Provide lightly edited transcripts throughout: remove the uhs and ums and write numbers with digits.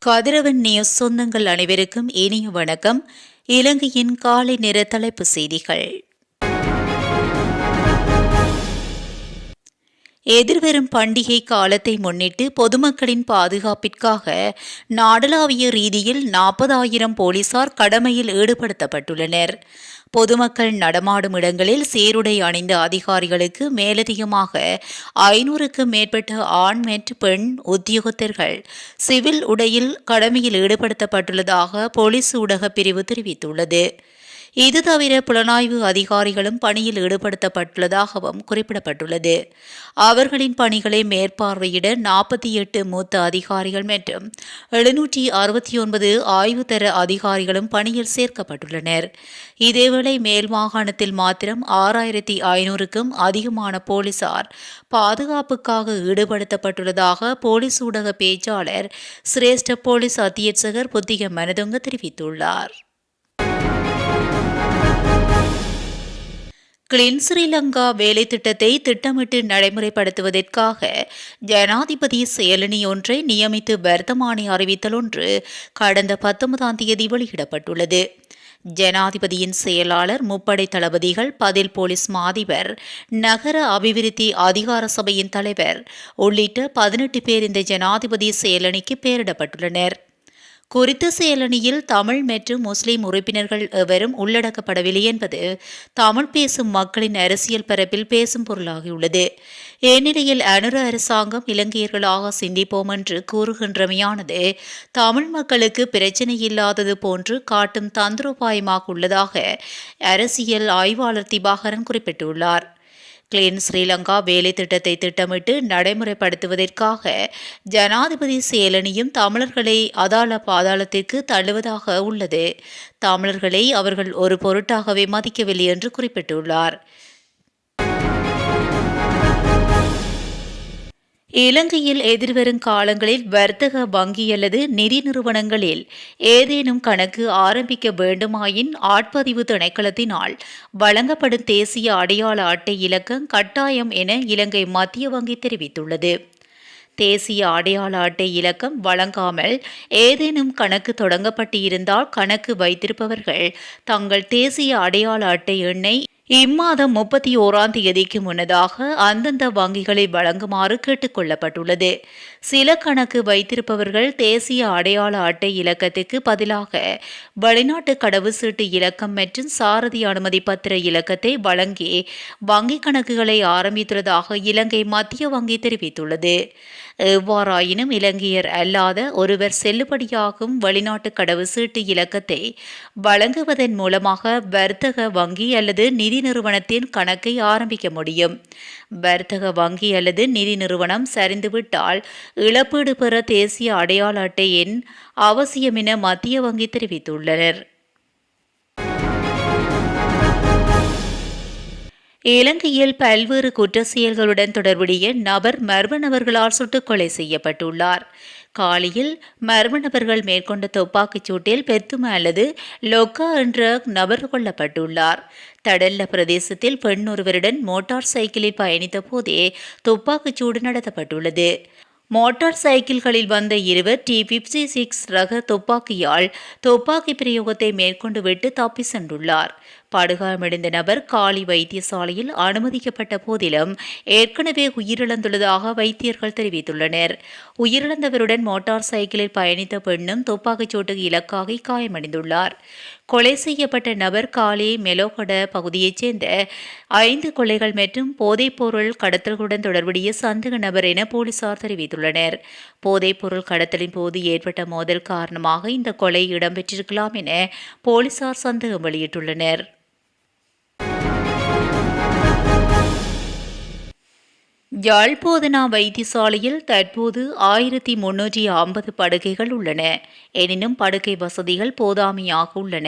கதிரவன் news சொந்தங்கள் அனைவருக்கும் இனிய வணக்கம். இலங்கையின் காலை நேர தலைப்பு செய்திகள். எதிர்வரும் பண்டிகை காலத்தை முன்னிட்டு பொதுமக்களின் பாதுகாப்பிற்காக நாடளாவிய ரீதியில் 40,000 போலீசார் கடமையில் ஈடுபடுத்தப்பட்டுள்ளனர். பொதுமக்கள் நடமாடும் இடங்களில் சீருடை அணிந்த அதிகாரிகளுக்கு மேலதிகமாக 500க்கும் மேற்பட்ட ஆண் மற்றும் பெண் உத்தியோகத்தர்கள் சிவில் உடையில் கடமையில் ஈடுபடுத்தப்பட்டுள்ளதாக போலீஸ் ஊடகப் பிரிவு தெரிவித்துள்ளது. இது தவிர புலனாய்வு அதிகாரிகளும் பணியில் ஈடுபடுத்தப்பட்டுள்ளதாகவும் குறிப்பிடப்பட்டுள்ளது. அவர்களின் பணிகளை மேற்பார்வையிட 48 மூத்த அதிகாரிகள் மற்றும் 769 ஆய்வுதர அதிகாரிகளும் பணியில் சேர்க்கப்பட்டுள்ளனர். இதேவேளை மேல் மாகாணத்தில் மாத்திரம் 6,500க்கும் அதிகமான போலீசார் பாதுகாப்புக்காக ஈடுபடுத்தப்பட்டுள்ளதாக போலீஸ் ஊடக பேச்சாளர் சிரேஷ்ட போலீஸ் அத்தியட்சகர் புத்திக மனதுங்க தெரிவித்துள்ளார். கிளீன் ஸ்ரீலங்கா வேலை திட்டத்தை திட்டமிட்டு நடைமுறைப்படுத்துவதற்காக ஜனாதிபதி செயலணி ஒன்றை நியமித்து வர்த்தமானி அறிவித்தல் ஒன்று கடந்த 19ஆம் தேதி வெளியிடப்பட்டுள்ளது. ஜனாதிபதியின் செயலாளர், முப்படை தளபதிகள், பதில் போலீஸ் மாதிபர், நகர அபிவிருத்தி அதிகார சபையின் தலைவர் உள்ளிட்ட 18 பேர் இந்த ஜனாதிபதி செயலணிக்கு பெயரிடப்பட்டுள்ளனர். குறித்த செயலணியில் தமிழ் மற்றும் முஸ்லிம் உறுப்பினர்கள் எவரும் உள்ளடக்கப்படவில்லை என்பது தமிழ் பேசும் மக்களின் அரசியல் பரப்பில் பேசும் பொருளாகியுள்ளது. இந்நிலையில் அனுர அரசாங்கம் இலங்கையர்களாக சிந்திப்போம் என்று கூறுகின்றமையானது தமிழ் மக்களுக்கு பிரச்சினை இல்லாதது போன்று காட்டும் தந்திரோபாயமாக உள்ளதாக அரசியல் ஆய்வாளர் திபாகரன் குறிப்பிட்டுள்ளார். கிளீன் ஸ்ரீலங்கா வேலை திட்டத்தை திட்டமிட்டு நடைமுறைப்படுத்துவதற்காக ஜனாதிபதி செயலணியும் தமிழர்களை அதாள பாதாளத்திற்கு தள்ளுவதாக உள்ளது. தமிழர்களை அவர்கள் ஒரு பொருட்டாகவே மதிக்கவில்லை என்று குறிப்பிட்டுள்ளார். இலங்கையில் எதிர்வரும் காலங்களில் வர்த்தக வங்கி அல்லது நிதி நிறுவனங்களில் ஏதேனும் கணக்கு ஆரம்பிக்க வேண்டுமாயின் ஆட்பதிவு திணைக்களத்தினால் வழங்கப்படும் தேசிய அடையாள அட்டை இலக்கம் கட்டாயம் என இலங்கை மத்திய வங்கி தெரிவித்துள்ளது. தேசிய அடையாள அட்டை இலக்கம் வழங்காமல் ஏதேனும் கணக்கு தொடங்கப்பட்டு இருந்தால் கணக்கு வைத்திருப்பவர்கள் தங்கள் தேசிய அடையாள அட்டை எண்ணை இம்மாதம் 31ஆம் தேதிக்கு முன்னதாக அந்தந்த வங்கிகளை வழங்குமாறு கேட்டுக் கொள்ளப்பட்டுள்ளது. சில கணக்கு வைத்திருப்பவர்கள் தேசிய அடையாள அட்டை இலக்கத்துக்கு பதிலாக வெளிநாட்டு கடவுச்சீட்டு இலக்கம் மற்றும் சாரதி அனுமதி பத்திர இலக்கத்தை வழங்கி வங்கிக் கணக்குகளை ஆரம்பித்துள்ளதாக இலங்கை மத்திய வங்கி தெரிவித்துள்ளது. எவ்வாறாயினும் இலங்கையர் அல்லாத ஒருவர் செல்லுபடியாகும் வெளிநாட்டு கடவுச்சீட்டு இலக்கத்தை வழங்குவதன் மூலமாக வர்த்தக வங்கி அல்லது நிதி நிறுவனத்தின் கணக்கை ஆரம்பிக்க முடியும். வர்த்தக வங்கி அல்லது நிதி நிறுவனம் சரிந்துவிட்டால் இழப்பீடு பெற தேசிய அடையாள அட்டை எண் அவசியம் என மத்திய வங்கி தெரிவித்துள்ளனர். இலங்கையில் பல்வேறு குற்ற செயல்களுடன் தொடர்புடைய நபர் மர்ம நபர்களால் சுட்டுக்கொலை செய்யப்பட்டுள்ளார். காலியில் மர்ம நபர்கள் மேற்கொண்ட துப்பாக்கிச் சூட்டில் பெத்தும அல்லது லொக்கா என்ற நபர் கொல்லப்பட்டுள்ளார். தடல்ல பிரதேசத்தில் பெண் ஒருவருடன் மோட்டார் சைக்கிளில் பயணித்த போதே துப்பாக்கிச் சூடு நடத்தப்பட்டுள்ளது. மோட்டார் சைக்கிள்களில் வந்த இருவர் T56 ரக துப்பாக்கியால் துப்பாக்கி பிரயோகத்தை மேற்கொண்டு விட்டு தப்பி சென்றுள்ளார். படுகாயமடைந்த நபர் காலி வைத்தியசாலையில் அனுமதிக்கப்பட்ட போதிலும் ஏற்கனவே உயிரிழந்துள்ளதாக வைத்தியர்கள் தெரிவித்துள்ளனர். உயிரிழந்தவருடன் மோட்டார் சைக்கிளில் பயணித்த பெண்ணும் துப்பாக்கிச் சூட்டுக்கு இலக்காகி காயமடைந்துள்ளார். கொலை செய்யப்பட்ட நபர் காலி மெலோகட பகுதியைச் சேர்ந்த 5 கொலைகள் மற்றும் போதைப்பொருள் கடத்தல்களுடன் தொடர்புடைய சந்தேக நபர் என போலீசார் தெரிவித்துள்ளனர். போதைப்பொருள் கடத்தலின் போது ஏற்பட்ட மோதல் காரணமாக இந்த கொலை இடம்பெற்றிருக்கலாம் என போலீசார் சந்தேகம் வெளியிட்டுள்ளனர். யாழ்ப்பாண வைத்தியசாலையில் தற்போது 1350 படுக்கைகள் உள்ளன. எனினும் படுக்கை வசதிகள் போதாமையாக உள்ளன.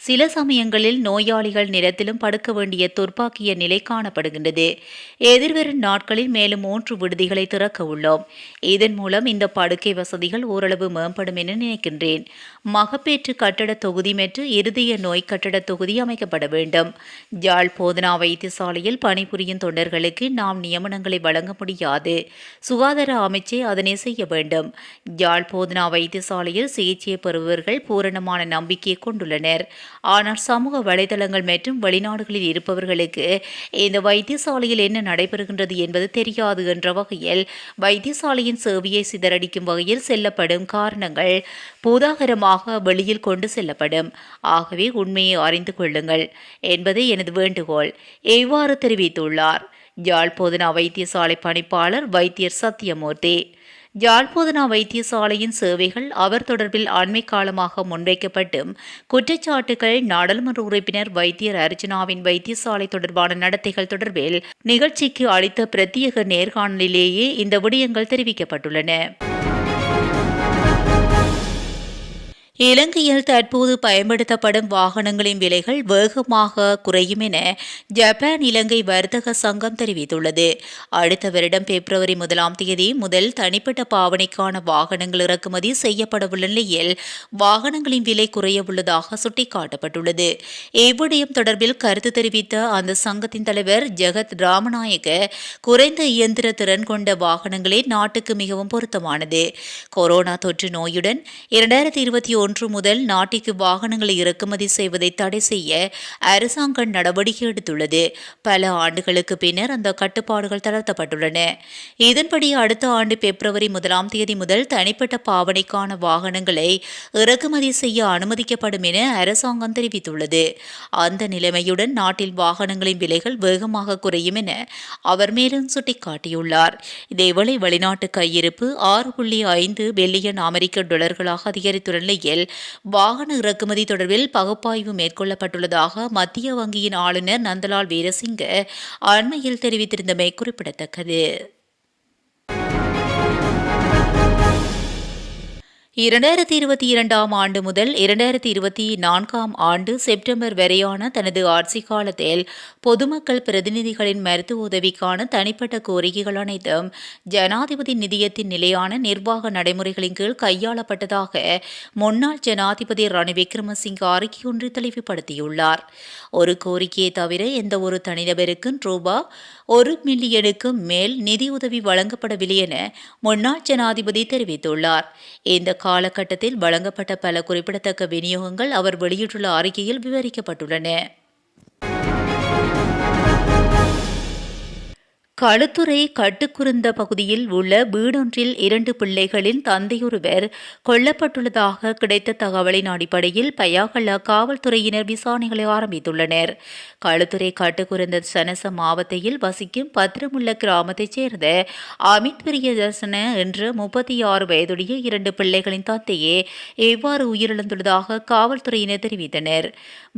சில சமயங்களில் நோயாளிகள் நிலத்திலும் படுக்க வேண்டிய துர்ப்பாக்கிய நிலை காணப்படுகின்றது. எதிர்வரும் நாட்களில் மேலும் 3 விடுதிகளை திறக்க உள்ளோம். இதன் மூலம் இந்த படுக்கை வசதிகள் ஓரளவு மேம்படும் என நினைக்கின்றேன். மகப்பேற்று கட்டட தொகுதி மற்றும் இருதய நோய் கட்டட தொகுதி அமைக்கப்பட வேண்டும். யாழ்ப்பாண வைத்தியசாலையில் பணிபுரியும் தொண்டர்களுக்கு நாம் நியமனங்களை வழங்க முடியாது. சுகாதார அமைச்சே அதனை செய்ய வேண்டும். யாழ் போதனா வைத்தியசாலையில் சிகிச்சை பெறுபவர்கள் பூரணமான நம்பிக்கையை கொண்டுள்ளனர். ஆனால் சமூக வலைதளங்கள் மற்றும் வெளிநாடுகளில் இருப்பவர்களுக்கு இந்த வைத்தியசாலையில் என்ன நடைபெறுகின்றது என்பது தெரியாது என்ற வகையில் வைத்தியசாலையின் சேவையை சிதறடிக்கும் வகையில் செல்லப்படும் காரணங்கள் பூதாகரமாக வெளியில் கொண்டு செல்லப்படும். ஆகவே உண்மையை அறிந்து கொள்ளுங்கள் என்பது எனது வேண்டுகோள். இவ்வாறு தெரிவித்துள்ளார் யாழ் போதனா வைத்தியசாலை பணிப்பாளர் வைத்தியர் சத்தியமூர்த்தி. யாழ் போதனா வைத்தியசாலையின் சேவைகள் அவர் தொடர்பில் அண்மை காலமாக முன்வைக்கப்பட்டும் குற்றச்சாட்டுகள் நாடாளுமன்ற உறுப்பினர் வைத்தியர் அர்ச்சனாவின் வைத்தியசாலை தொடர்பான நடத்தைகள் தொடர்பில் நிகழ்ச்சிக்கு அளித்த பிரத்யேக நேர்காணலிலேயே இந்த விடயங்கள் தெரிவிக்கப்பட்டுள்ளன. இலங்கையில் தற்போது பயன்படுத்தப்படும் வாகனங்களின் விலைகள் வேகமாக குறையும் என ஜப்பான் இலங்கை வர்த்தக சங்கம் தெரிவித்துள்ளது. அடுத்த வருடம் பிப்ரவரி 1 முதல் தனிப்பட்ட பாவனைக்கான வாகனங்கள் இறக்குமதி செய்யப்படவுள்ள நிலையில் வாகனங்களின் விலை குறைய உள்ளதாக சுட்டிக்காட்டப்பட்டுள்ளது. இவ்விடயம் தொடர்பில் கருத்து தெரிவித்த அந்த சங்கத்தின் தலைவர் ஜெகத் ராமநாயக்க, குறைந்த இயந்திர திறன் கொண்ட வாகனங்களே நாட்டுக்கு மிகவும் பொருத்தமானது. கொரோனா தொற்று நோயுடன் 2021 முதல் நாட்டிற்கு வாகனங்களை இறக்குமதி செய்வதை தடை செய்ய அரசாங்கம் நடவடிக்கை எடுத்துள்ளது. பல ஆண்டுகளுக்கு பின்னர் அந்த கட்டுப்பாடுகள் தளர்த்தப்பட்டுள்ளன. இதன்படி அடுத்த ஆண்டு பிப்ரவரி 1 முதல் தனிப்பட்ட பாவனைக்கான வாகனங்களை இறக்குமதி செய்ய அனுமதிக்கப்படும் என அரசாங்கம் தெரிவித்துள்ளது. அந்த நிலைமையுடன் நாட்டில் வாகனங்களின் விலைகள் வேகமாக குறையும் என அவர் மேலும் சுட்டிக்காட்டியுள்ளார். இதேவேளை வெளிநாட்டு கையிருப்பு 6.5 பில்லியன் அமெரிக்க டாலர்களாக அதிகரித்துள்ள நிலையில் வாகன இறக்குமதி தொடர்பில் பகுப்பாய்வு மேற்கொள்ளப்பட்டுள்ளதாக மத்திய வங்கியின் ஆளுநர் நந்தலால் வீரசிங்க அண்மையில் தெரிவித்திருந்தமை குறிப்பிடத்தக்கது. 2022 ஆண்டு முதல் 2024 ஆண்டு செப்டம்பர் வரையான தனது ஆட்சி காலத்தில் பொதுமக்கள் பிரதிநிதிகளின் மருத்துவ உதவிக்கான தனிப்பட்ட கோரிக்கைகள் அனைத்தும் ஜனாதிபதி நிதியத்தின் நிலையான நிர்வாக நடைமுறைகளின் கீழ் கையாளப்பட்டதாக முன்னாள் ஜனாதிபதி ரணில் விக்ரமசிங்க அறிக்கையொன்று தெளிவுபடுத்தியுள்ளார். ஒரு கோரிக்கையை தவிர எந்த ஒரு தனிநபருக்கும் ரூபாய் 1 மில்லியனுக்கும் மேல் நிதியுதவி வழங்கப்படவில்லை என முன்னாள் ஜனாதிபதி தெரிவித்துள்ளார். இந்த காலகட்டத்தில் வழங்கப்பட்ட பல குறிப்பிடத்தக்க விநியோகங்கள் அவர் வெளியிட்டுள்ள அறிக்கையில் விவரிக்கப்பட்டுள்ளன. களுத்துறை கட்டுக்குருந்த பகுதியில் உள்ள வீடொன்றில் 2 பிள்ளைகளின் தந்தையொருவர் கொல்லப்பட்டுள்ளதாக கிடைத்த தகவலின் அடிப்படையில் பயாகல காவல்துறையினர் விசாரணைகளை ஆரம்பித்துள்ளனர். களுத்துறை கட்டுக்குருந்த சனச மாவட்டத்தில் வசிக்கும் பத்திரமுள்ள கிராமத்தைச் சேர்ந்த அமித் பிரியதர்சன என்ற 36 வயதுடைய 2 பிள்ளைகளின் தந்தையே இவ்வாறு உயிரிழந்துள்ளதாக காவல்துறையினர் தெரிவித்தனர்.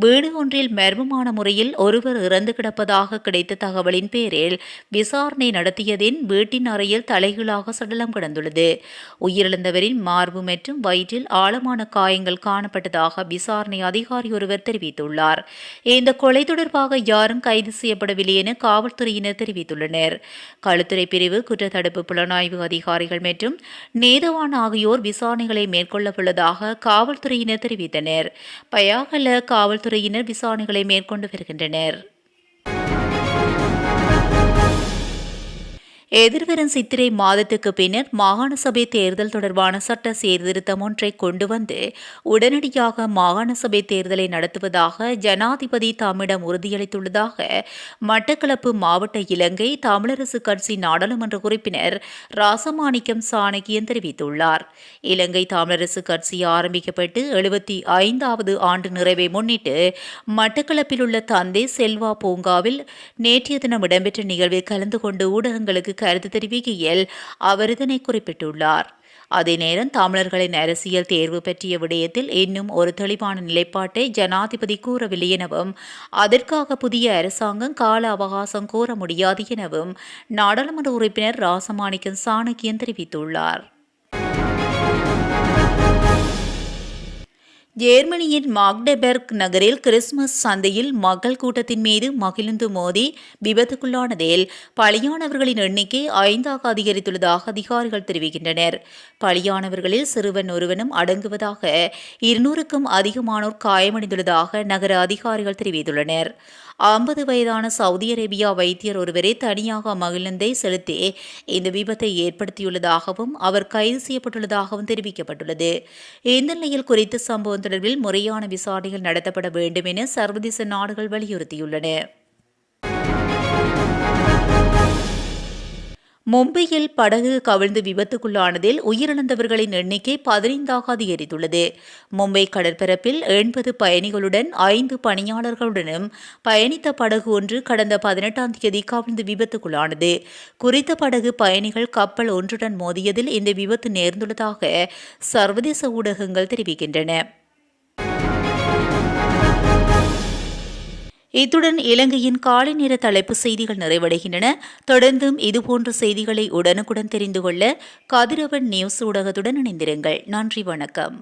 வீடு ஒன்றில் மர்மமான முறையில் ஒருவர் இறந்து கிடப்பதாக கிடைத்த தகவலின் பேரில் விசாரணை நடத்தியதின் வீட்டின் அறையில் தலைகீழாக சடலம் கிடந்துள்ளது. உயிரிழந்தவரின் மார்பு மற்றும் வயிற்றில் ஆழமான காயங்கள் காணப்பட்டதாக விசாரணை அதிகாரி ஒருவர் தெரிவித்துள்ளார். இந்த கொலை தொடர்பாக யாரும் கைது செய்யப்படவில்லை என காவல்துறையினர் தெரிவித்துள்ளனர். களுத்துறை பிரிவு குற்றத்தடுப்பு புலனாய்வு அதிகாரிகள் மற்றும் நீதவான் ஆகியோர் விசாரணைகளை மேற்கொள்ளவுள்ளதாக காவல்துறையினர் தெரிவித்தனர். பயாகல காவல்துறையினர் விசாரணைகளை மேற்கொண்டு வருகின்றனர். எதிர்வரும் சித்திரை மாதத்துக்கு பின்னர் மாகாண சபை தேர்தல் தொடர்பான சட்ட சீர்திருத்தம் ஒன்றை கொண்டு வந்து உடனடியாக மாகாண சபை தேர்தலை நடத்துவதாக ஜனாதிபதி தம்மிடம் உறுதியளித்துள்ளதாக மட்டக்களப்பு மாவட்ட இலங்கை தமிழரசு கட்சி நாடாளுமன்ற உறுப்பினர் ராசமாணிக்கம் சாணக்கியன் தெரிவித்துள்ளார். இலங்கை தமிழரசு கட்சி ஆரம்பிக்கப்பட்டு 75வது ஆண்டு நிறைவை முன்னிட்டு மட்டக்களப்பில் உள்ள தந்தை செல்வா பூங்காவில் நேற்றைய தினம் இடம்பெற்ற நிகழ்வில் கலந்து கொண்டு ஊடகங்களுக்கு கருத்து தெரிவிக்கையில் அவர் இதனை குறிப்பிட்டுள்ளார். அதே நேரம் தமிழர்களின் அரசியல் தேர்வு பற்றிய விடயத்தில் இன்னும் ஒரு தெளிவான நிலைப்பாட்டை ஜனாதிபதி கூறவில்லை எனவும் அதற்காக புதிய அரசாங்கம் கால அவகாசம் கோர முடியாது எனவும் நாடாளுமன்ற உறுப்பினர் ராசமாணிக்கம் சாணக்கியன் தெரிவித்துள்ளார். ஜேர்மனியின் மாக்டெபெர்க் நகரில் கிறிஸ்துமஸ் சந்தையில் மக்கள் கூட்டத்தின் மீது மகிழுந்து மோதி விபத்துக்குள்ளானதில் பலியானவர்களின் எண்ணிக்கை 5ஆக அதிகரித்துள்ளதாக அதிகாரிகள் தெரிவிக்கின்றனர். பலியானவர்களில் சிறுவன் ஒருவனும் அடங்குவதாக 200க்கும் அதிகமானோர் காயமடைந்துள்ளதாக நகர அதிகாரிகள் தெரிவித்துள்ளனர். 50 வயதான சவுதி அரேபியா வைத்தியர் ஒருவரே தனியாக மகிழுந்தை செலுத்தி இந்த விபத்தை ஏற்படுத்தியுள்ளதாகவும் அவர் கைது செய்யப்பட்டுள்ளதாகவும் தெரிவிக்கப்பட்டுள்ளது. இந்த நிலையில் குறித்த சம்பவம் தொடர்பில் முறையான விசாரணைகள் நடத்தப்பட வேண்டும் என சர்வதேச நாடுகள் வலியுறுத்தியுள்ளன. மும்பையில் படகு கவிழ்ந்து விபத்துக்குள்ளானதில் உயிரிழந்தவர்களின் எண்ணிக்கை 15ஆக அதிகரித்துள்ளது. மும்பை கடற்பரப்பில் 80 பயணிகளுடன் 5 பணியாளர்களுடனும் பயணித்த படகு ஒன்று கடந்த 18ஆம் தேதி கவிழ்ந்து விபத்துக்குள்ளானது. குறித்த படகு பயணிகள் கப்பல் ஒன்றுடன் மோதியதில் இந்த விபத்து நேர்ந்துள்ளதாக சர்வதேச ஊடகங்கள் தெரிவிக்கின்றன. இத்துடன் இலங்கையின் காலை நேர தலைப்புச் செய்திகள் நிறைவடைகின்றன. தொடர்ந்தும் இதுபோன்ற செய்திகளை உடனுக்குடன் தெரிந்து கொள்ள கதிரவன் நியூஸ் ஊடகத்துடன் இணைந்திருங்கள். நன்றி, வணக்கம்.